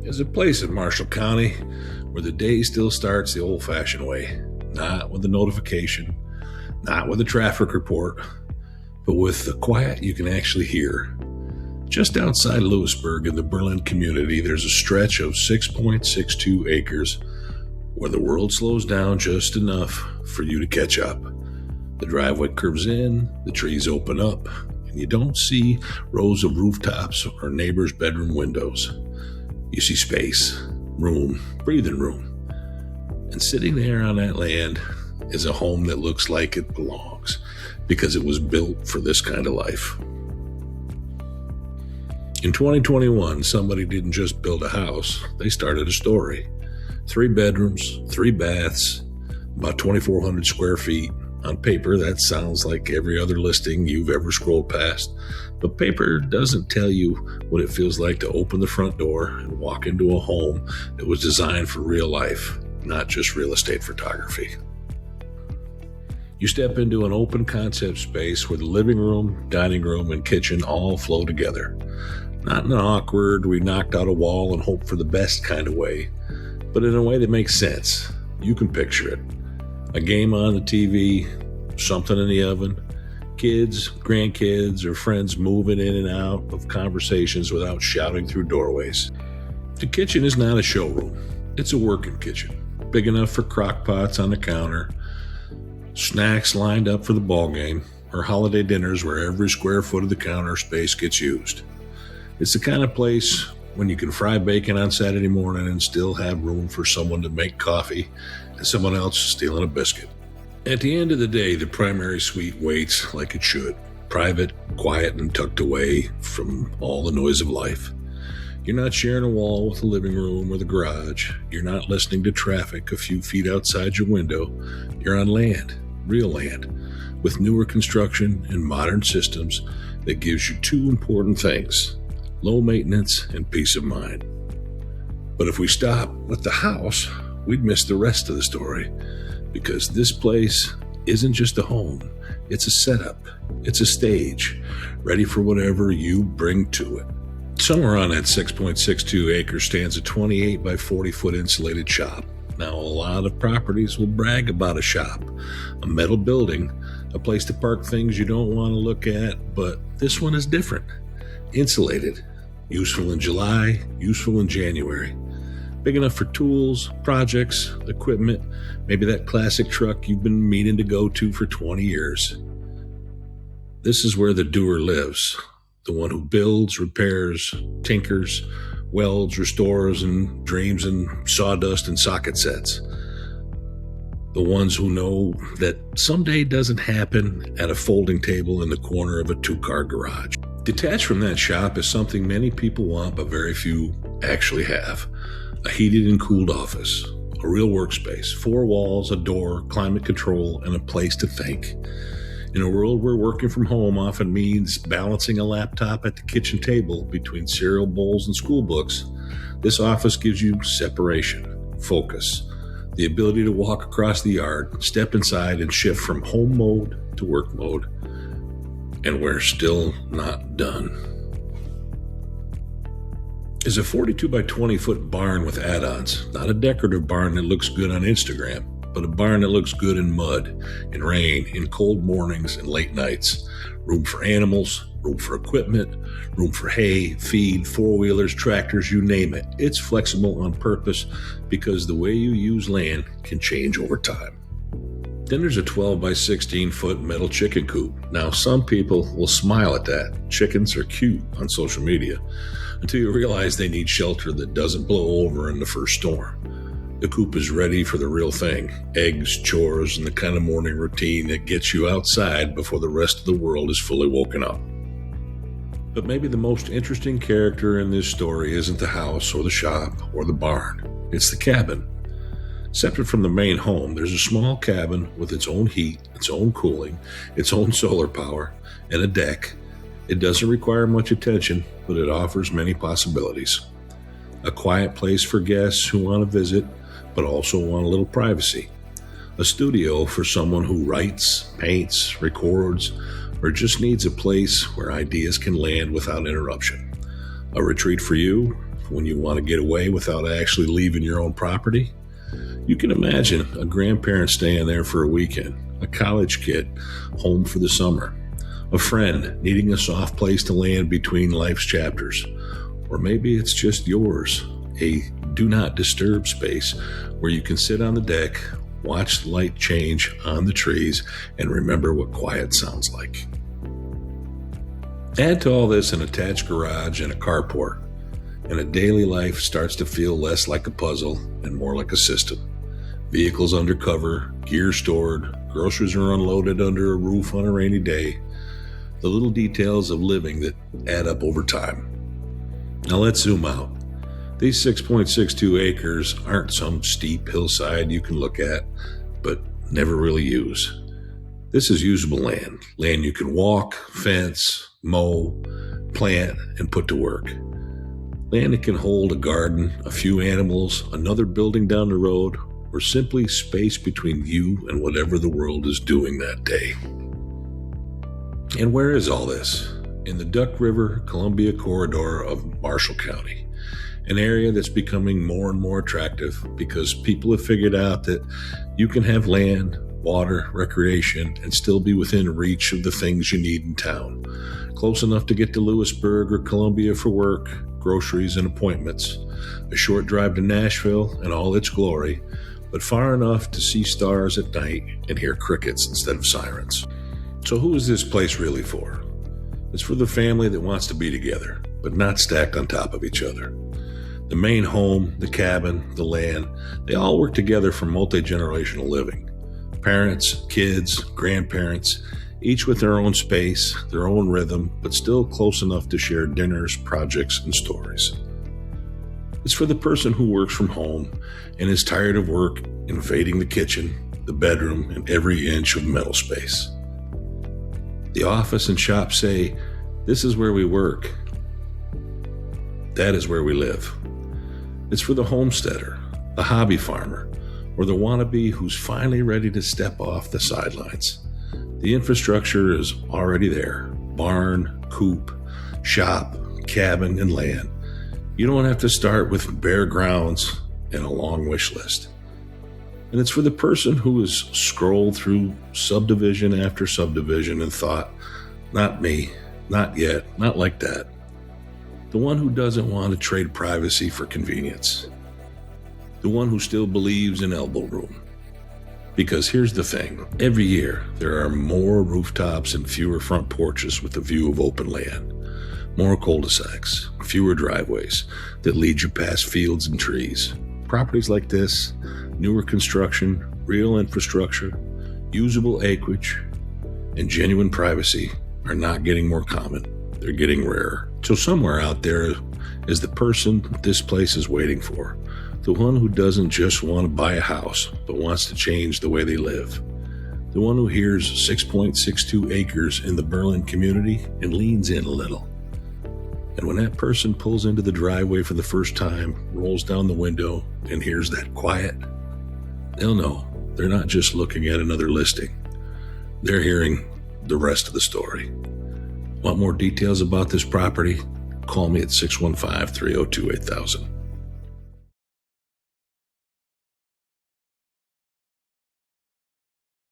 is a place in Marshall County where the day still starts the old-fashioned way, not with a notification, not with a traffic report, but with the quiet you can actually hear. Just outside Lewisburg in the Berlin community, there's a stretch of 6.62 acres where the world slows down just enough for you to catch up. The driveway curves in, the trees open up, and you don't see rows of rooftops or neighbors' bedroom windows. You see space, room, breathing room. And sitting there on that land is a home that looks like it belongs because it was built for this kind of life. In 2021, somebody didn't just build a house, they started a story. 3 bedrooms, 3 baths, about 2,400 square feet. On paper, that sounds like every other listing you've ever scrolled past, but paper doesn't tell you what it feels like to open the front door and walk into a home that was designed for real life, not just real estate photography. You step into an open concept space where the living room, dining room, and kitchen all flow together. Not in an awkward, we knocked out a wall and hope for the best kind of way, but in a way that makes sense. You can picture it. A game on the TV, something in the oven, kids, grandkids, or friends moving in and out of conversations without shouting through doorways. The kitchen is not a showroom. It's a working kitchen, big enough for crock pots on the counter, snacks lined up for the ball game, or holiday dinners where every square foot of the counter space gets used. It's the kind of place when you can fry bacon on Saturday morning and still have room for someone to make coffee and someone else stealing a biscuit. At the end of the day, the primary suite waits like it should, private, quiet, and tucked away from all the noise of life. You're not sharing a wall with the living room or the garage. You're not listening to traffic a few feet outside your window. You're on land, real land, with newer construction and modern systems that gives you 2 important things: low maintenance and peace of mind. But if we stop with the house, we'd miss the rest of the story, because this place isn't just a home, it's a setup, it's a stage, ready for whatever you bring to it. Somewhere on that 6.62 acres stands a 28 by 40 foot insulated shop. Now, a lot of properties will brag about a shop, a metal building, a place to park things you don't want to look at, but this one is different. Insulated, useful in July, useful in January. Big enough for tools, projects, equipment, maybe that classic truck you've been meaning to go to for 20 years. This is where the doer lives, the one who builds, repairs, tinkers, welds, restores, and dreams in sawdust and socket sets. The ones who know that someday doesn't happen at a folding table in the corner of a 2-car garage. Detached from that shop is something many people want but very few actually have. A heated and cooled office, a real workspace, 4 walls, a door, climate control, and a place to think. In a world where working from home often means balancing a laptop at the kitchen table between cereal bowls and school books, this office gives you separation, focus, the ability to walk across the yard, step inside, and shift from home mode to work mode. And we're still not done. Is a 42 by 20 foot barn with add-ons, not a decorative barn that looks good on Instagram, but a barn that looks good in mud, in rain, in cold mornings and late nights. Room for animals, room for equipment, room for hay, feed, 4-wheelers, tractors, you name it. It's flexible on purpose because the way you use land can change over time. Then there's a 12 by 16 foot metal chicken coop. Now, some people will smile at that. Chickens are cute on social media until you realize they need shelter that doesn't blow over in the first storm. The coop is ready for the real thing: eggs, chores, and the kind of morning routine that gets you outside before the rest of the world is fully woken up. But maybe the most interesting character in this story isn't the house or the shop or the barn. It's the cabin. Separate from the main home, there's a small cabin with its own heat, its own cooling, its own solar power, and a deck. It doesn't require much attention, but it offers many possibilities. A quiet place for guests who want to visit, but also want a little privacy. A studio for someone who writes, paints, records, or just needs a place where ideas can land without interruption. A retreat for you, when you want to get away without actually leaving your own property? You can imagine a grandparent staying there for a weekend, a college kid home for the summer, a friend needing a soft place to land between life's chapters, or maybe it's just yours, a do not disturb space where you can sit on the deck, watch the light change on the trees, and remember what quiet sounds like. Add to all this an attached garage and a carport, and a daily life starts to feel less like a puzzle and more like a system. Vehicles under cover, gear stored, groceries are unloaded under a roof on a rainy day. The little details of living that add up over time. Now let's zoom out. These 6.62 acres aren't some steep hillside you can look at, but never really use. This is usable land you can walk, fence, mow, plant, and put to work. Land that can hold a garden, a few animals, another building down the road, or simply space between you and whatever the world is doing that day. And where is all this? In the Duck River Columbia corridor of Marshall County, an area that's becoming more and more attractive because people have figured out that you can have land, water, recreation, and still be within reach of the things you need in town. Close enough to get to Lewisburg or Columbia for work, groceries, and appointments. A short drive to Nashville and all its glory, but far enough to see stars at night and hear crickets instead of sirens. So who is this place really for? It's for the family that wants to be together, but not stacked on top of each other. The main home, the cabin, the land, they all work together for multi-generational living. Parents, kids, grandparents, each with their own space, their own rhythm, but still close enough to share dinners, projects, and stories. It's for the person who works from home and is tired of work invading the kitchen, the bedroom, and every inch of mental space. The office and shop say, "This is where we work. That is where we live." It's for the homesteader, the hobby farmer, or the wannabe who's finally ready to step off the sidelines. The infrastructure is already there: barn, coop, shop, cabin, and land. You don't have to start with bare grounds and a long wish list. And it's for the person who has scrolled through subdivision after subdivision and thought, "Not me, not yet, not like that." The one who doesn't want to trade privacy for convenience. The one who still believes in elbow room. Because here's the thing, every year there are more rooftops and fewer front porches with a view of open land. More cul-de-sacs, fewer driveways that lead you past fields and trees. Properties like this, newer construction, real infrastructure, usable acreage, and genuine privacy are not getting more common. They're getting rarer. So somewhere out there is the person this place is waiting for. The one who doesn't just want to buy a house, but wants to change the way they live. The one who hears 6.62 acres in the Berlin community and leans in a little. And when that person pulls into the driveway for the first time, rolls down the window, and hears that quiet, they'll know they're not just looking at another listing. They're hearing the rest of the story. Want more details about this property? Call me at 615-302-8000.